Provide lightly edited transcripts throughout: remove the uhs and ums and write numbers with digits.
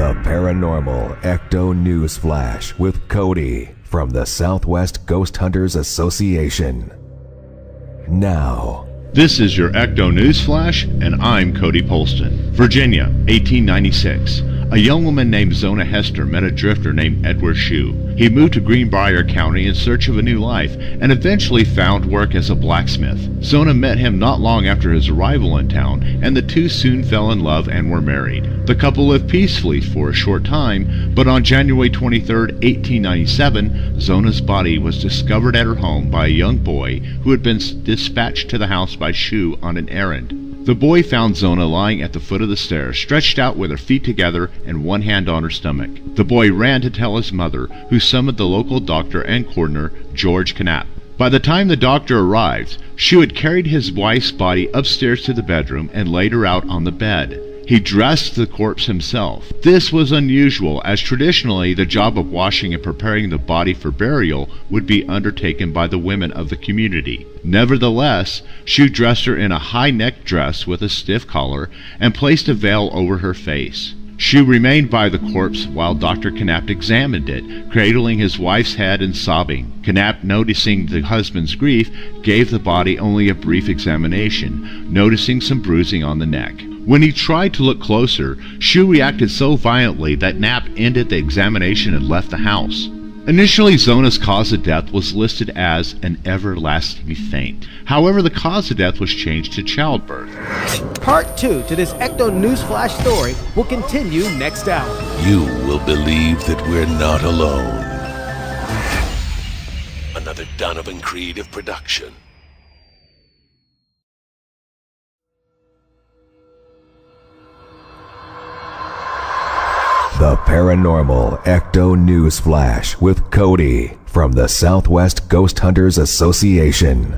The Paranormal Ecto News Flash with Cody from the Southwest Ghost Hunters Association. Now. This is your Ecto News Flash, and I'm Cody Polston. Virginia, 1896. A young woman named Zona Hester met a drifter named Edward Shue. He moved to Greenbrier County in search of a new life, and eventually found work as a blacksmith. Zona met him not long after his arrival in town, and the two soon fell in love and were married. The couple lived peacefully for a short time, but on January 23, 1897, Zona's body was discovered at her home by a young boy who had been dispatched to the house by Shue on an errand. The boy found Zona lying at the foot of the stairs, stretched out with her feet together and one hand on her stomach. The boy ran to tell his mother, who summoned the local doctor and coroner, George Knapp. By the time the doctor arrived, Shue had carried his wife's body upstairs to the bedroom and laid her out on the bed. He dressed the corpse himself. This was unusual, as traditionally the job of washing and preparing the body for burial would be undertaken by the women of the community. Nevertheless, Shue dressed her in a high-necked dress with a stiff collar and placed a veil over her face. Shue remained by the corpse while Dr. Knapp examined it, cradling his wife's head and sobbing. Knapp, noticing the husband's grief, gave the body only a brief examination, noticing some bruising on the neck. When he tried to look closer, Shue reacted so violently that Knapp ended the examination and left the house. Initially, Zona's cause of death was listed as an everlasting faint. However, the cause of death was changed to childbirth. Part 2 to this Ecto News Flash story will continue next hour. You will believe that we're not alone. Another Donovan Creative production. The Paranormal Ecto News Flash with Cody from the Southwest Ghost Hunters Association.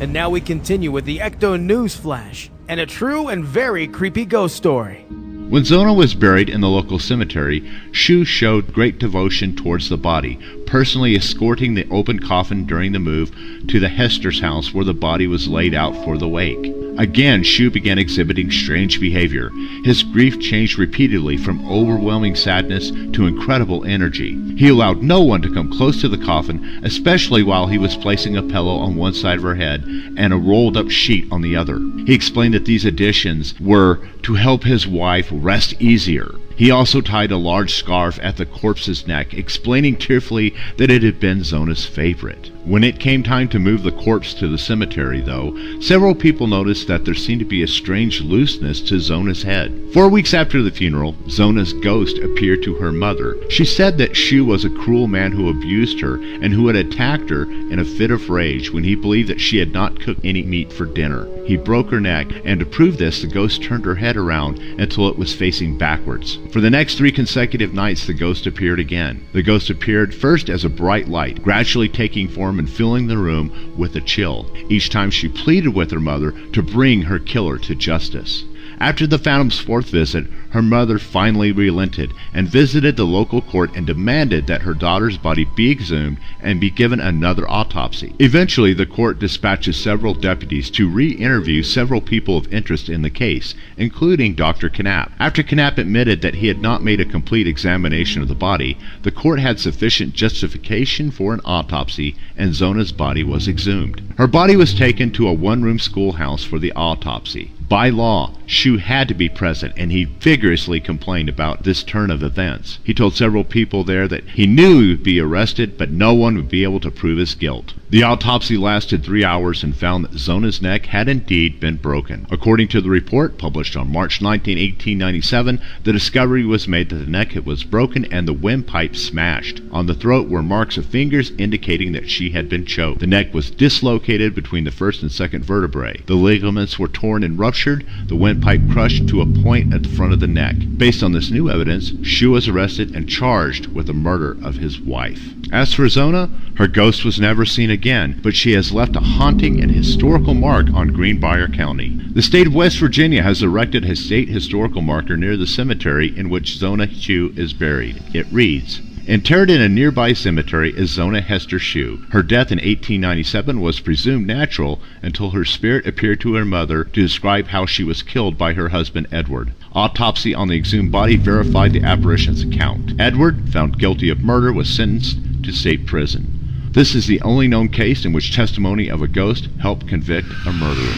And now we continue with the Ecto News Flash and a true and very creepy ghost story. When Zona was buried in the local cemetery, Shue showed great devotion towards the body, personally escorting the open coffin during the move to the Hester's house where the body was laid out for the wake. Again, Shue began exhibiting strange behavior. His grief changed repeatedly from overwhelming sadness to incredible energy. He allowed no one to come close to the coffin, especially while he was placing a pillow on one side of her head and a rolled-up sheet on the other. He explained that these additions were to help his wife rest easier. He also tied a large scarf at the corpse's neck, explaining tearfully that it had been Zona's favorite. When it came time to move the corpse to the cemetery, though, several people noticed that there seemed to be a strange looseness to Zona's head. 4 weeks after the funeral, Zona's ghost appeared to her mother. She said that Shue was a cruel man who abused her and who had attacked her in a fit of rage when he believed that she had not cooked any meat for dinner. He broke her neck, and to prove this, the ghost turned her head around until it was facing backwards. For the next 3 consecutive nights, the ghost appeared again. The ghost appeared first as a bright light, gradually taking form and filling the room with a chill. Each time she pleaded with her mother to bring her killer to justice. After the Phantom's 4th visit, her mother finally relented and visited the local court and demanded that her daughter's body be exhumed and be given another autopsy. Eventually, the court dispatches several deputies to re-interview several people of interest in the case, including Dr. Knapp. After Knapp admitted that he had not made a complete examination of the body, the court had sufficient justification for an autopsy, and Zona's body was exhumed. Her body was taken to a one-room schoolhouse for the autopsy. By law, Shue had to be present, and he vigorously complained about this turn of events. He told several people there that he knew he would be arrested, but no one would be able to prove his guilt. The autopsy lasted 3 hours and found that Zona's neck had indeed been broken. According to the report published on March 19, 1897, the discovery was made that the neck was broken and the windpipe smashed. On the throat were marks of fingers indicating that she had been choked. The neck was dislocated between the first and second vertebrae. The ligaments were torn and ruptured, the windpipe crushed to a point at the front of the neck. Based on this new evidence, Shue was arrested and charged with the murder of his wife. As for Zona, her ghost was never seen again, but she has left a haunting and historical mark on Greenbrier County. The state of West Virginia has erected a state historical marker near the cemetery in which Zona Shue is buried. It reads, Interred in a nearby cemetery is Zona Hester Shue. Her death in 1897 was presumed natural until her spirit appeared to her mother to describe how she was killed by her husband Edward. Autopsy on the exhumed body verified the apparition's account. Edward, found guilty of murder, was sentenced to state prison. This is the only known case in which testimony of a ghost helped convict a murderer.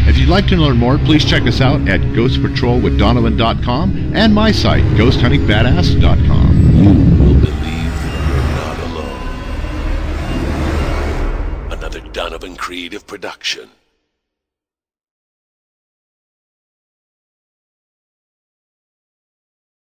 If you'd like to learn more, please check us out at ghostpatrolwithdonovan.com and my site, ghosthuntingbadass.com. You will believe that we're not alone. Another Donovan Creative production.